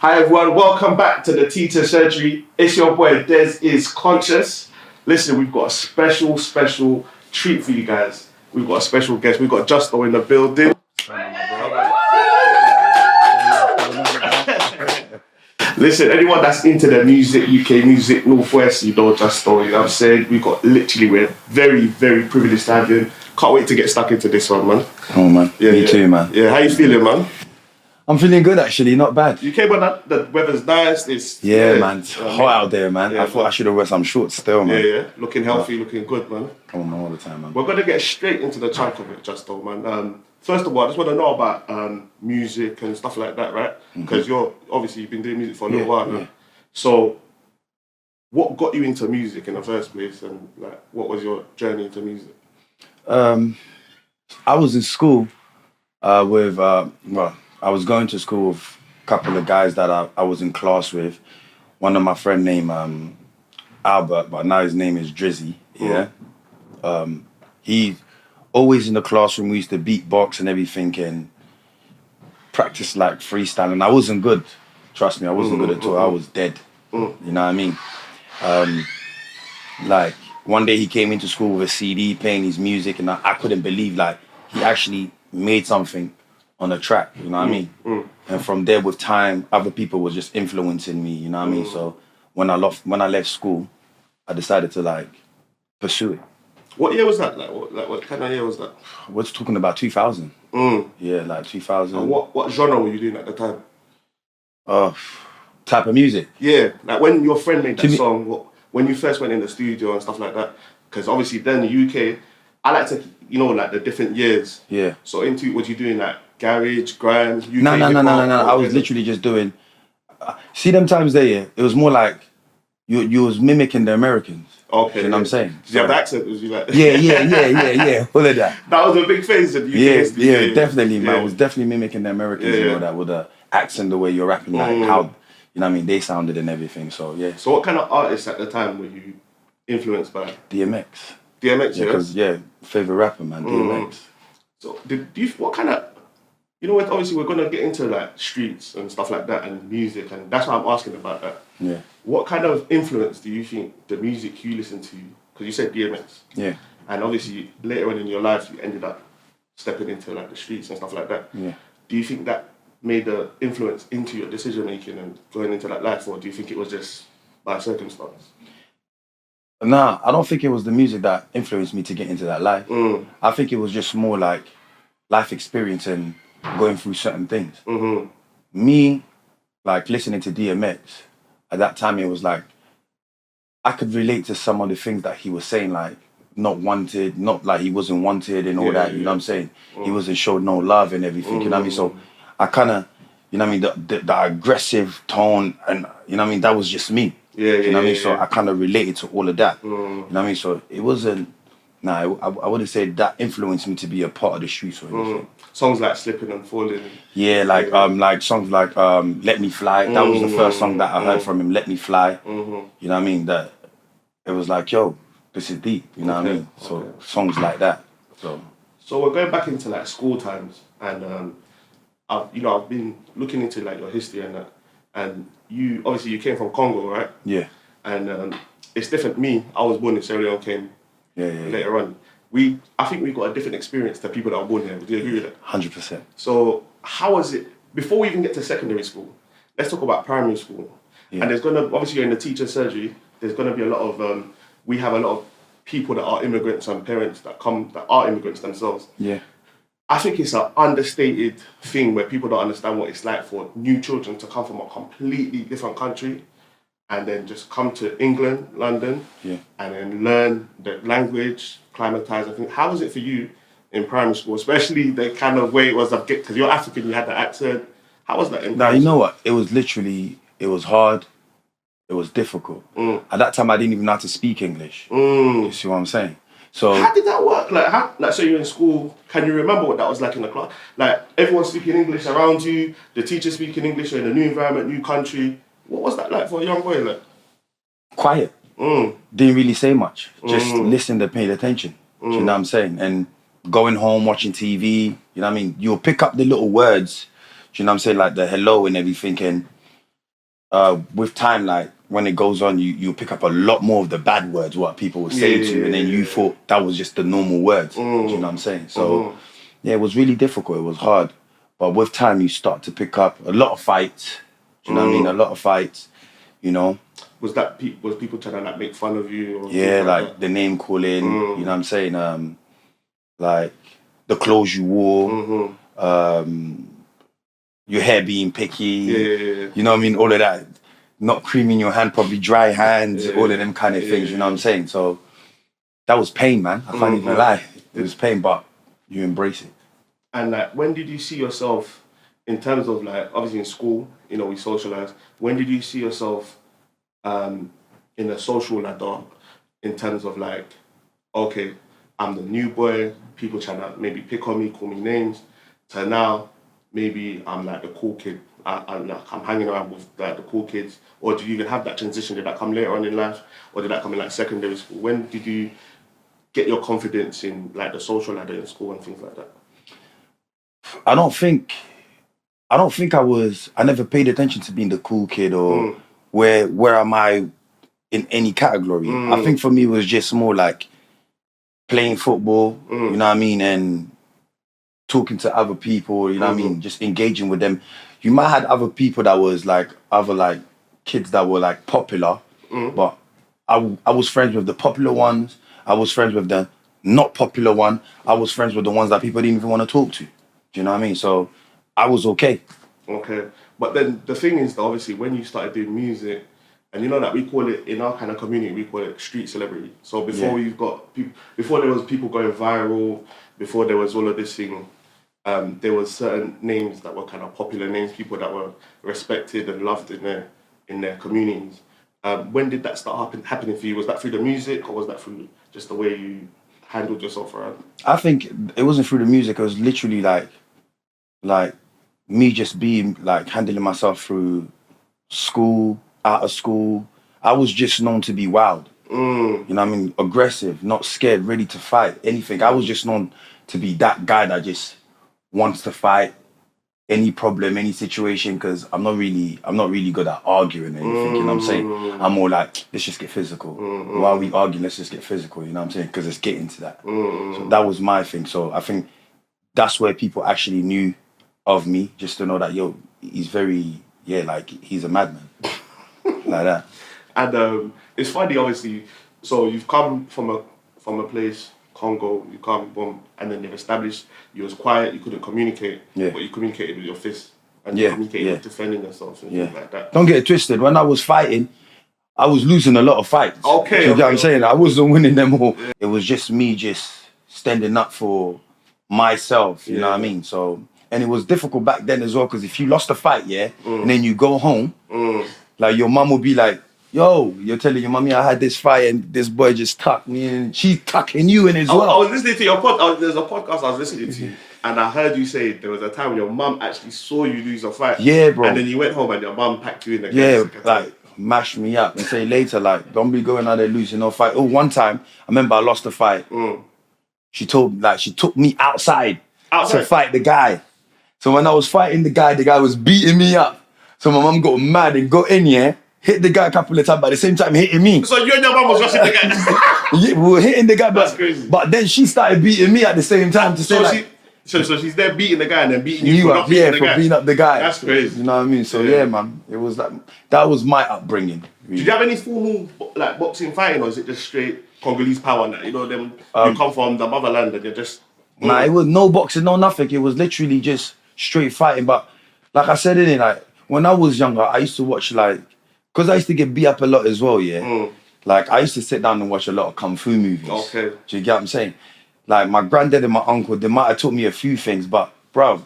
Hi everyone, welcome back to the Teacher Surgery. It's your boy Des is Conscious. Listen, we've got a special treat for you guys. We've got a special guest. We've got Justo in the building. Listen, anyone that's into the music, UK music, Northwest, you know Justo, you know what I'm saying? We're very privileged to have you. Can't wait to get stuck into this one, man. Oh man, me too, man. Yeah, how you feeling, man? I'm feeling good actually, not bad. You came on the weather's nice. Man, it's hot out there, man. I thought I should have wear some shorts still, man. Yeah. Looking healthy, looking good, man. Come on, all the time, man. We're gonna get straight into the chunk of it, Justo, man. First of all, I just want to know about music and stuff like that, right? Because you've been doing music for a little while now. So, what got you into music in the first place, and like, what was your journey into music? I was in school I was going to school with a couple of guys that I was in class with. One of my friend named Albert, but now his name is Drizzy. Yeah. He always in the classroom. We used to beatbox and everything and practice like freestyle. And I wasn't good. Trust me, I wasn't good at all. I was dead. You know what I mean? Like one day he came into school with a CD playing his music, and I couldn't believe like he actually made something on a track, you know what I mean? And from there, with time, other people were just influencing me, you know what I mean? So when I left school, I decided to like pursue it. What year was that? What kind of year was that? We're talking about 2000. Yeah, like 2000. And what genre were you doing at the time? Type of music? Yeah, like when your friend made that song, when you first went in the studio and stuff like that, because obviously then the UK, I like to, like the different years. Yeah. So was you doing like garage, grime, UK? No. I was literally just doing. See them times there, yeah. It was more like you was mimicking the Americans. Okay. You know what I'm saying? Did you have the accent? Was you like? Yeah. All of that. That was a big phase in the UK. Yeah, definitely, man. I was definitely mimicking the Americans, you know that, with the accent, the way you're rapping, like how, you know what I mean, they sounded and everything. So yeah. So what kind of artists at the time were you influenced by? DMX. DMX, yeah. Because favorite rapper, man, DMX. So what kind of, obviously we're gonna get into like streets and stuff like that and music, and that's why I'm asking about that. Yeah. What kind of influence do you think the music you listen to? Because you said DMX. Yeah. And obviously later on in your life you ended up stepping into like the streets and stuff like that. Yeah. Do you think that made the influence into your decision making and going into that life, or do you think it was just by circumstance? Nah, I don't think it was the music that influenced me to get into that life. I think it was just more like life experience and going through certain things. Me, like listening to DMX, at that time it was like, I could relate to some of the things that he was saying, like not wanted, not like he wasn't wanted and all that, you know what I'm saying? He wasn't showed no love and everything, you know what I mean? So I kind of, you know what I mean, the aggressive tone and, you know what I mean, that was just me. You know what I mean? So I kind of related to all of that. You know what I mean? So it wasn't, I wouldn't say that influenced me to be a part of the streets or anything. Songs like Slipping and Falling. Yeah, like songs like Let Me Fly. That was the first song that I heard from him, Let Me Fly. You know what I mean? That it was like, yo, this is deep, you know what I mean? So songs like that. So we're going back into like school times, and I've been looking into like your history and that, and you came from Congo, right? Yeah. And it's different. I was born in Sierra Leone, came later on. I think we got a different experience to people that were born here. Would you agree with that? 100%. So how was it, before we even get to secondary school, let's talk about primary school. Yeah. And there's obviously you're in the teacher surgery, there's gonna be a lot of, we have a lot of people that are immigrants and parents that are immigrants themselves. Yeah. I think it's an understated thing where people don't understand what it's like for new children to come from a completely different country and then just come to England, London, and then learn the language, climatize. I think, how was it for you in primary school, especially the kind of way it was, because you're African, you had the accent. How was that in Now, you know what? It was hard. It was difficult. At that time, I didn't even know how to speak English. You see what I'm saying? So how did that work? So you're in school, can you remember what that was like in the class? Like, everyone's speaking English around you, the teacher's speaking English, you're in a new environment, new country. What was that like for a young boy? Like? Quiet. Didn't really say much. Just listened and paid attention. Do you know what I'm saying? And going home, watching TV, you know what I mean? You'll pick up the little words, do you know what I'm saying? Like the hello and everything. And with time, like when it goes on, you pick up a lot more of the bad words, what people were saying to you, and then you thought that was just the normal words. Do you know what I'm saying? So yeah, it was really difficult. It was hard, but with time, you start to pick up a lot of fights. Do you know what I mean? A lot of fights. You know. Was people trying to like make fun of you? Or yeah, like the name calling. You know what I'm saying? Like the clothes you wore. Your hair being picky. You know what I mean? All of that. Not cream in your hand, probably dry hands, all of them kind of things, you know what I'm saying? So that was pain, man. I can't even lie. It was pain, but you embrace it. And like, when did you see yourself in terms of like, obviously in school, you know, we socialize. When did you see yourself in a social ladder in terms of like, okay, I'm the new boy, people trying to maybe pick on me, call me names, to now maybe I'm like the cool kid. I'm hanging around with like the cool kids, or do you even have that transition? Did that come later on in life, or did that come in like secondary school? When did you get your confidence in like the social ladder in school and things like that? I don't think I never paid attention to being the cool kid or where am I in any category. I think for me it was just more like playing football, you know what I mean, and talking to other people, you know what I mean, just engaging with them. You might have other people that was like other like kids that were like popular, but I was friends with the popular ones. I was friends with the not popular one. I was friends with the ones that people didn't even want to talk to. Do you know what I mean? So I was okay. Okay, but then the thing is, obviously, when you started doing music, and you know that we call it in our kind of community, we call it street celebrity. So before you've got people, before there was people going viral, before there was all of this thing. There was certain names that were kind of popular names, people that were respected and loved in their communities. When did that start happening for you? Was that through the music, or was that through just the way you handled yourself around? I think it wasn't through the music. It was literally like me just being like handling myself through school, out of school. I was just known to be wild. You know what I mean? Aggressive, not scared, ready to fight, anything. I was just known to be that guy that just wants to fight any problem, any situation, because I'm not really good at arguing anything, you know what I'm saying? I'm more like, let's just get physical. While we arguing, let's just get physical, you know what I'm saying? Because it's getting to that. So that was my thing. So I think that's where people actually knew of me, just to know that, yo, he's very, like, he's a madman. Like that. And it's funny, obviously, so you've come from a place, Congo, you come, boom, and then they've established you was quiet, you couldn't communicate, but you communicated with your fists, and you communicated with defending yourself and things like that. Don't get it twisted. When I was fighting, I was losing a lot of fights. Okay. You know what I'm saying? I wasn't winning them all. It was just me just standing up for myself, you know what I mean? So, and it was difficult back then as well, because if you lost a fight, and then you go home, like your mum would be like, yo, you're telling your mommy I had this fight and this boy just tucked me in, and she's tucking you in as well. I was listening to your podcast. There's a podcast I was listening to, and I heard you say there was a time when your mum actually saw you lose a fight. Yeah, bro. And then you went home and your mum packed you in again. Yeah, like mash me up and say later, like, don't be going out there losing no fight. Oh, one time I remember I lost a fight. She took me outside to fight the guy. So when I was fighting the guy was beating me up. So my mum got mad and got in here. Hit the guy a couple of times, but at the same time hitting me. So you and your mum was rushing the guy? Yeah, we were hitting the guy, That's crazy. But then she started beating me at the same time to say like... So she's there beating the guy and then beating you for not beating the guy? for beating up the guy. That's crazy. You know what I mean? So yeah, man, it was like... That was my upbringing. Really. Did you have any formal like boxing fighting, or is it just straight Congolese power and that? You know, them you come from the motherland and you're just... Nah, it was no boxing, no nothing. It was literally just straight fighting. But like I said, like when I was younger, I used to watch like... Because I used to get beat up a lot as well, Like, I used to sit down and watch a lot of Kung Fu movies. Okay. Do you get what I'm saying? Like, my granddad and my uncle, they might have taught me a few things, but, bro,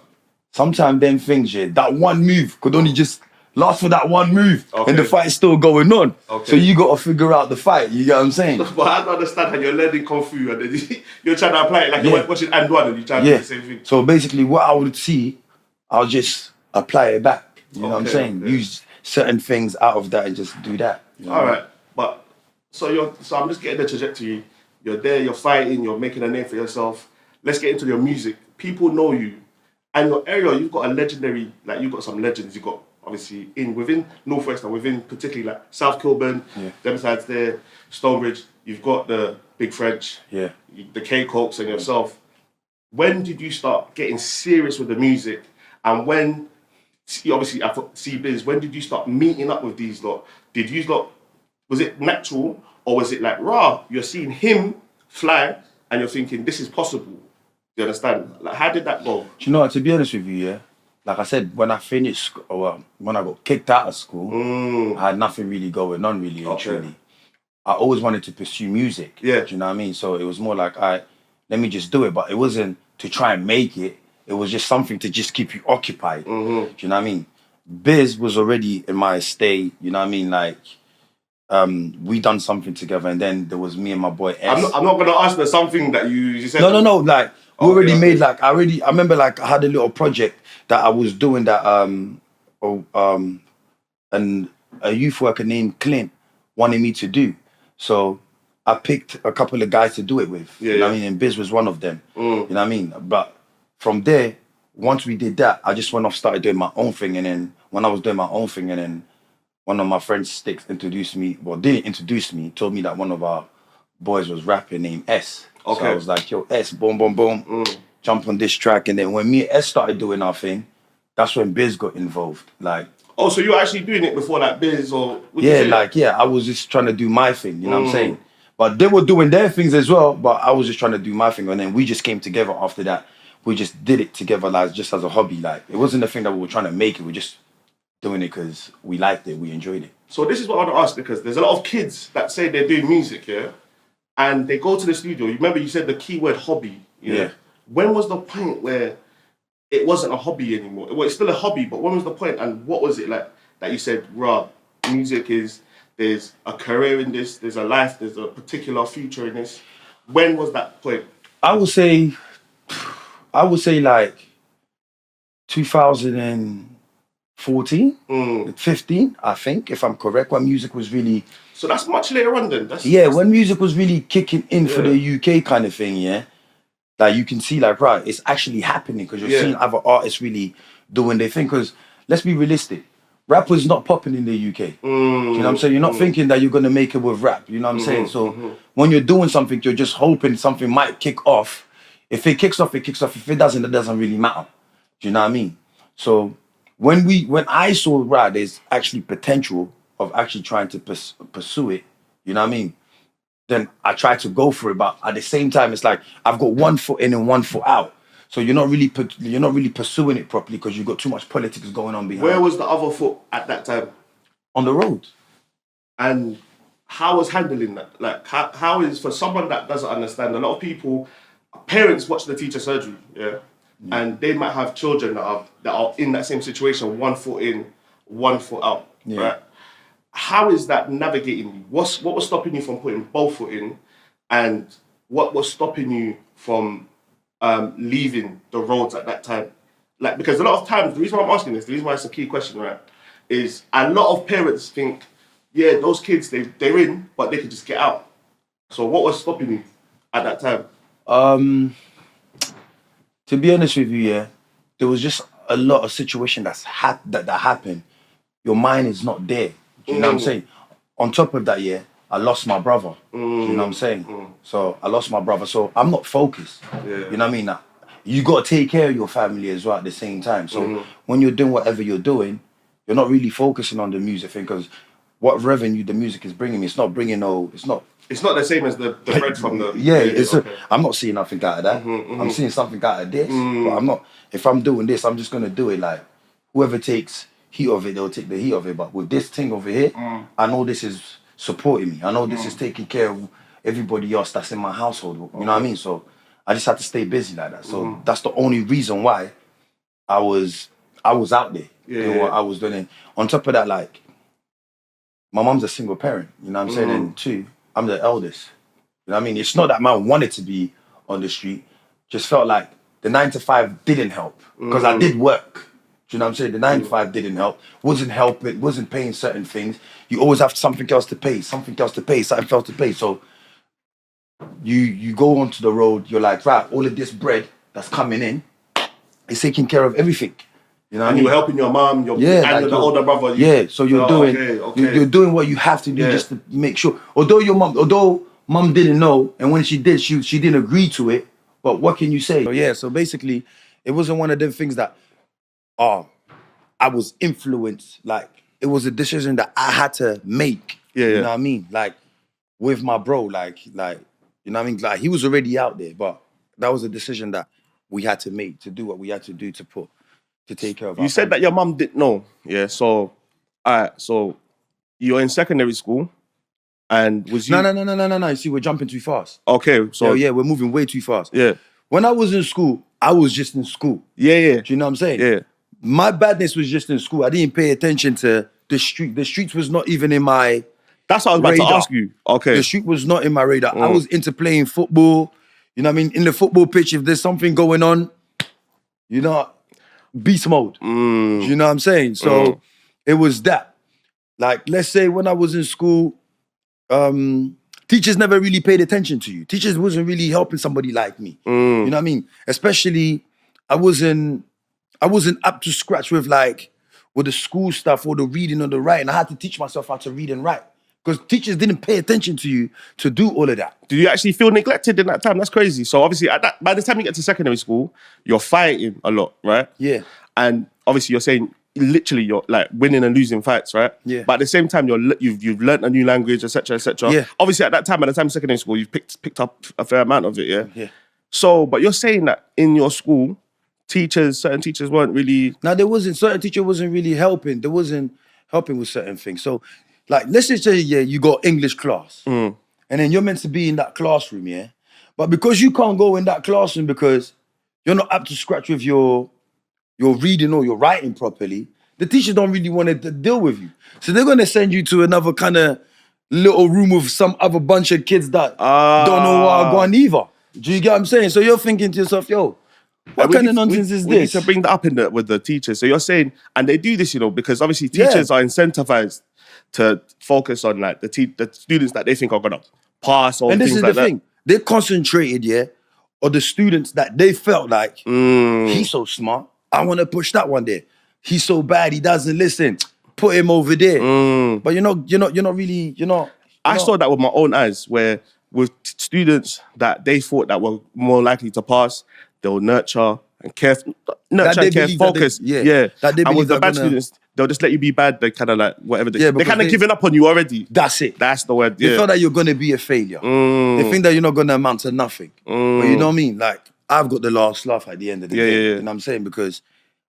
sometimes them things, that one move could only just last for that one move, and the fight's still going on. Okay. So you got to figure out the fight, you get what I'm saying? But I don't understand how you're learning Kung Fu and then you're trying to apply it like you're watching Anduan and you're trying to do the same thing. So basically, what I would see, I'll just apply it back. You know what I'm saying? Use certain things out of that and just do that. You know? All right, but so I'm just getting the trajectory. You're there, you're fighting, you're making a name for yourself. Let's get into your music. People know you, and your area. You've got a legendary, like you've got some legends. You've got obviously within Northwest and within particularly like South Kilburn, them sides there, Stonebridge, you've got the Big French, the K-Cokes and yourself. When did you start getting serious with the music? And when, obviously I thought C-Biz, when did you start meeting up with these lot? Did you lot, was it natural or was it like, you're seeing him fly and you're thinking, this is possible? You understand? Like, how did that go? Do you know what, to be honest with you, like I said, when I finished, when I got kicked out of school, I had nothing really going on, really, and truly. I always wanted to pursue music. Do you know what I mean? So it was more like, let me just do it. But it wasn't to try and make it. It was just something to just keep you occupied. Do you know what I mean? Biz was already in my estate, you know what I mean? Like, we done something together, and then there was me and my boy S. I'm not going to ask for something that you said. No, like, we already made, like, I remember, like, I had a little project that I was doing that, and a youth worker named Clint wanted me to do. So I picked a couple of guys to do it with. You know what I mean? And Biz was one of them. You know what I mean? But from there, once we did that, I just went off, started doing my own thing. And then when I was doing my own thing, and then one of my friends, Sticks, didn't introduce me, told me that one of our boys was rapping named S. So I was like, yo, S, boom, boom, boom, jump on this track. And then when me and S started doing our thing, that's when Biz got involved. Like, oh, so you were actually doing it before like Biz or... I was just trying to do my thing, you know what I'm saying? But they were doing their things as well, but I was just trying to do my thing. And then we just came together after that. We just did it together, like, just as a hobby. Like, it wasn't the thing that we were trying to make it. We were just doing it because we liked it, we enjoyed it. So this is what I want to ask, because there's a lot of kids that say they're doing music, and they go to the studio. You remember you said the keyword hobby. When was the point where it wasn't a hobby anymore? Well, it's still a hobby, but when was the point, and what was it like that you said, music there's a career in this, there's a life, there's a particular future in this? When was that point? I would say like 2014, 15, I think, if I'm correct, when music was really... So that's much later on then? When music was really kicking in for the UK kind of thing, Like, you can see, like, it's actually happening, because you're seeing other artists really doing their thing. Because, let's be realistic, rap was not popping in the UK. You know what I'm saying? You're not thinking that you're going to make it with rap. You know what I'm saying? So, when you're doing something, you're just hoping something might kick off. If it kicks off, it kicks off. If it doesn't really matter. Do you know what I mean? So, when I saw there's actually potential of actually trying to pursue it, you know what I mean? Then I tried to go for it, but at the same time, it's like I've got one foot in and one foot out. So you're not really pursuing it properly because you've got too much politics going on behind. Where was the other foot at that time? On the road. And how was handling that? Like, how is, for someone that doesn't understand, a lot of people, parents watch the teacher surgery, and they might have children that are in that same situation, one foot in, one foot out, right? How is that navigating you? What was stopping you from putting both foot in, and what was stopping you from leaving the roads at that time? Like, because a lot of times, the reason why I'm asking this, the reason why it's a key question, right, is a lot of parents think, those kids, they're in, but they could just get out. So what was stopping you at that time? To be honest with you, there was just a lot of situation that happened. Your mind is not there. Do you know what I'm saying? On top of that, I lost my brother. Do you know what I'm saying? So I lost my brother. So I'm not focused. You know what I mean? You got to take care of your family as well at the same time. So when you're doing whatever you're doing, you're not really focusing on the music thing, because what revenue the music is bringing me, it's not bringing it's not the same as the bread from the... I'm not seeing nothing out of that. I'm seeing something out of this. But I'm not... If I'm doing this, I'm just going to do it like... Whoever takes heat of it, they'll take the heat of it. But with this thing over here, I know this is supporting me. I know this is taking care of everybody else that's in my household. You know what I mean? So I just had to stay busy like that. So that's the only reason why I was out there doing what I was doing. On top of that, like, my mom's a single parent, you know what I'm saying? And two, I'm the eldest. You know what I mean? It's not that man wanted to be on the street, just felt like the 9 to 5 didn't help, because I did work. You know what I'm saying? The 9 to 5 didn't help, wasn't helping, wasn't paying certain things. You always have something else to pay. So you go onto the road, you're like, all of this bread that's coming in is taking care of everything. You know what and I you mean? were helping your mum, and like you're the older brother. So you're doing you're doing what you have to do just to make sure. Although mum didn't know, and when she did, she didn't agree to it. But what can you say? So basically, it wasn't one of them things that I was influenced. Like, it was a decision that I had to make. You know what I mean? Like, with my bro, like, you know what I mean? Like, he was already out there, but that was a decision that we had to make, to do what we had to do to take care of our You said family. that your mum didn't know. Yeah. So, so you're in secondary school, and was you? No. You see, we're jumping too fast. Okay. So Yeah, we're moving way too fast. Yeah. When I was in school, I was just in school. Yeah. Do you know what I'm saying? Yeah. My badness was just in school. I didn't pay attention to the street. The streets was not even in my That's what I was about to ask you. Okay. The street was not in my radar. I was into playing football. You know what I mean? In the football pitch, if there's something going on, you know, beast mode. Do you know what I'm saying? So it was that. Like, let's say when I was in school, teachers never really paid attention to you. Teachers wasn't really helping somebody like me. You know what I mean? Especially, I wasn't up to scratch with the school stuff or the reading or the writing. I had to teach myself how to read and write because teachers didn't pay attention to you to do all of that. Did you actually feel neglected in that time? That's crazy. So obviously, by the time you get to secondary school, you're fighting a lot, right? Yeah. And obviously, you're saying literally you're like winning and losing fights, right? Yeah. But at the same time, you've learned a new language, etc., etc. Yeah. Obviously, at the time of secondary school, you've picked up a fair amount of it, yeah. Yeah. So, but you're saying that in your school, certain teachers weren't really. Now, certain teacher wasn't really helping. There wasn't helping with certain things. So, like, let's just say, you got English class. And then you're meant to be in that classroom, yeah? But because you can't go in that classroom because you're not up to scratch with your reading or your writing properly, the teachers don't really want to deal with you. So they're going to send you to another kind of little room with some other bunch of kids that don't know what are going either. Do you get what I'm saying? So you're thinking to yourself, yo, what kind of nonsense is we this? need to bring that up with the teachers. So you're saying, and they do this, because obviously teachers are incentivized to focus on like the students that they think are gonna pass or things like that. And this is the thing. They concentrated, on the students that they felt like, he's so smart, I want to push that one there. He's so bad, he doesn't listen. Put him over there. But you're not really. I saw that with my own eyes, where with students that they thought that were more likely to pass, they'll nurture and care, focus. And with the bad students, they'll just let you be bad. They kind of like whatever. They're kind of giving up on you already. That's it. That's the word. They feel that you're going to be a failure. They think that you're not going to amount to nothing. But you know what I mean? Like, I've got the last laugh at the end of the day. You know what I'm saying? Because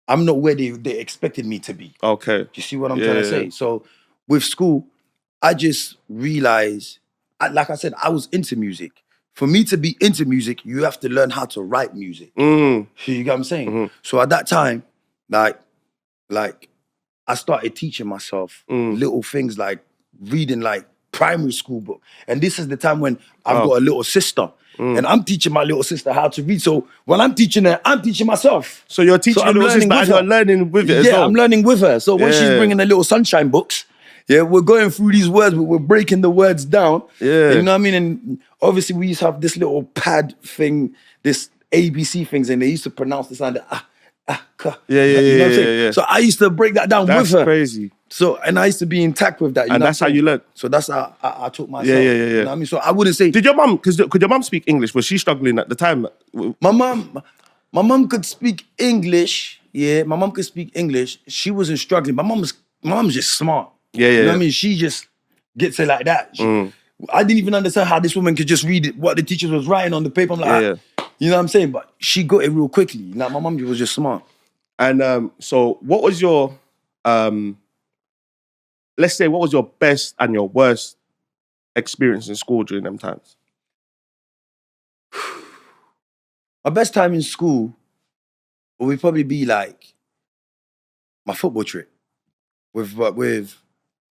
I'm not where they expected me to be. Okay. Do you see what I'm trying to say? So with school, I just realized, like I said, I was into music. For me to be into music, you have to learn how to write music. You get what I'm saying? So at that time, like I started teaching myself little things like reading like primary school book. And this is the time when I've got a little sister. And I'm teaching my little sister how to read. So when I'm teaching her, I'm teaching myself. So you're teaching your little sister and you're learning with it as well? Yeah, I'm learning with her. So when she's bringing the little sunshine books, we're going through these words, but we're breaking the words down. You know what I mean? And obviously we used to have this little pad thing, this ABC things, and they used to pronounce the sound ka. You know what I'm saying? So I used to break that down with her. That's crazy. So, and I used to be intact with that. And that's how you learn. So that's how I taught myself. Yeah. You know what I mean? So I wouldn't say... Did your mum, could your mum speak English? Was she struggling at the time? My mum could speak English. Yeah, my mum could speak English. She wasn't struggling. My mom's just smart. You know what I mean? She just gets it like that. I didn't even understand how this woman could just read what the teacher was writing on the paper. I'm like, you know what I'm saying? But she got it real quickly. Like, my mum was just smart. And so what was your, let's say, what was your best and your worst experience in school during them times? My best time in school would probably be like my football trip with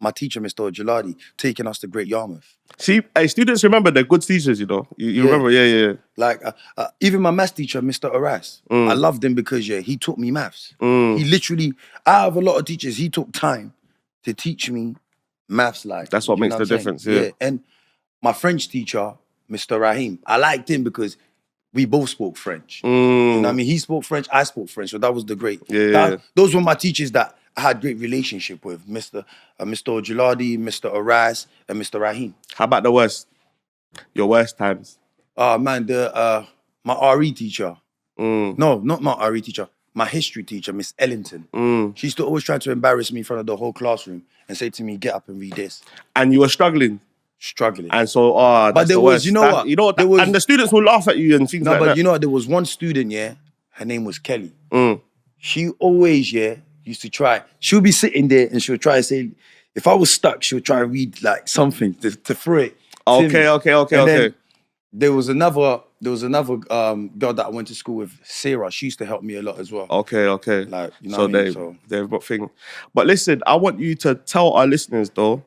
my teacher, Mr. Jaladi, taking us to Great Yarmouth. See, students remember they're good teachers, you know. You remember, Like, even my maths teacher, Mr. Aras, I loved him because, he taught me maths. He literally, I have a lot of teachers, he took time to teach me maths. Like, that's what makes the difference, And my French teacher, Mr. Rahim, I liked him because we both spoke French. You know what I mean? He spoke French, I spoke French, so that was the great. Those were my teachers that I had great relationship with, Mr. Ojuladi, Mr. Aras, and Mr. Rahim. How about the worst? Your worst times? Man, my RE teacher. No, not my RE teacher. My history teacher, Miss Ellington. She used to always try to embarrass me in front of the whole classroom and say to me, "Get up and read this." And you were struggling. And so, but there was, you know what? And the students will laugh at you and things like that. No, but you know what? There was one student, yeah, her name was Kelly. She always, used to try. She'll be sitting there and she'll try to say, if I was stuck, she'll try and read like something to throw it. Okay. There was another girl that I went to school with, Sarah. She used to help me a lot as well. Okay. Like, you know what I mean? They've got thing. But listen, I want you to tell our listeners though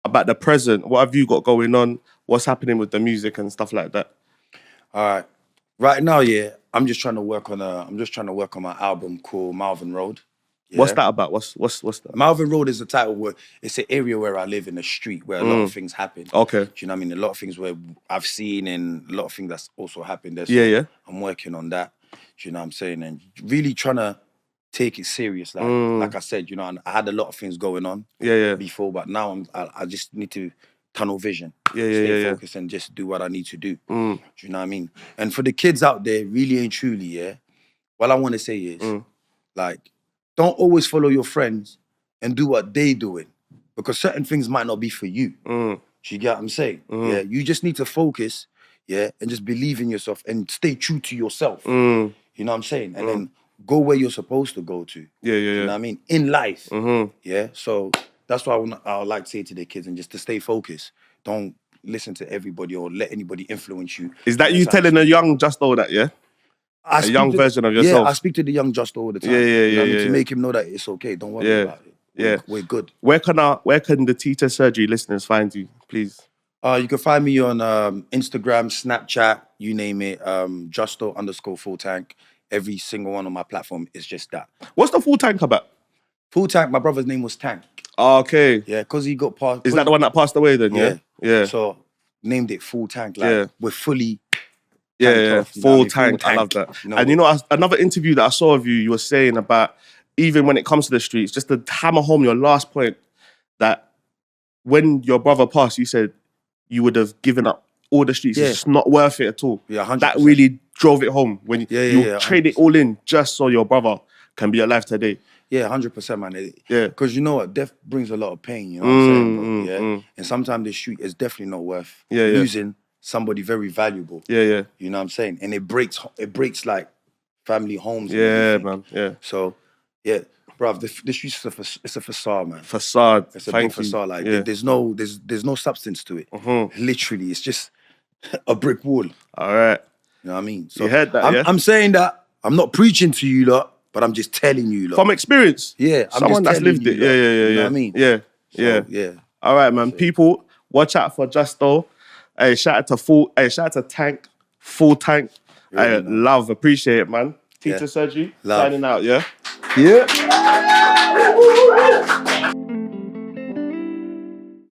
about the present. What have you got going on? What's happening with the music and stuff like that? All right. Right now, I'm just trying to work on my album called Malvern Road. Yeah. What's that about? What's that? Malvern Road is the title where it's an area where I live in a street where a lot of things happen. Okay. Do you know what I mean? A lot of things where I've seen and a lot of things that's also happened there. So Yeah. I'm working on that. Do you know what I'm saying? And really trying to take it serious. Like I said, you know, I had a lot of things going on before, but now I just need to tunnel vision. Stay focused and just do what I need to do. Do you know what I mean? And for the kids out there, really and truly, what I want to say is, like, don't always follow your friends and do what they doing, because certain things might not be for you. Do you get what I'm saying? Yeah, you just need to focus, and just believe in yourself and stay true to yourself. You know what I'm saying? And then go where you're supposed to go to. You know what I mean? In life. Yeah. So that's what I would like to say to the kids, and just to stay focused. Don't listen to everybody or let anybody influence you. Is that you telling a young Justo that, a young version of yourself? Yeah, I speak to the young Justo all the time. To make him know that it's okay. Don't worry about it. We're good. Where can the Teacher Surgery listeners find you, please? You can find me on Instagram, Snapchat, you name it, Justo_full tank. Every single one on my platform is just that. What's the Full Tank about? Full Tank, my brother's name was Tank. Okay. Yeah, because he got passed. Is that the one that passed away then? Yeah. So named it Full Tank. Like, we're fully full tank. I love that. And you know, another interview that I saw of you, you were saying about, even when it comes to the streets, just to hammer home your last point, that when your brother passed, you said you would have given up all the streets. It's just not worth it at all. Yeah, 100%. That really drove it home when you trade 100%. it all in just so your brother can be alive today. Yeah, 100%, man. Because you know what? Death brings a lot of pain, you know what I'm saying? And sometimes the street is definitely not worth losing somebody very valuable. You know what I'm saying? And it breaks like family homes. Man. So, bruv, the streets it's a facade, man. Facade. It's a big facade. Like there's no substance to it. Literally, it's just a brick wall. All right. You know what I mean? So you heard that, I'm saying that. I'm not preaching to you lot, but I'm just telling you lot. From experience. Yeah. Someone that's lived it. You know what I mean? Yeah. All right, man. People, watch out for Justo. Hey, shout out to Tank, Full Tank. Love, appreciate it, man. Teacher Surgery, signing out, yeah? Yeah.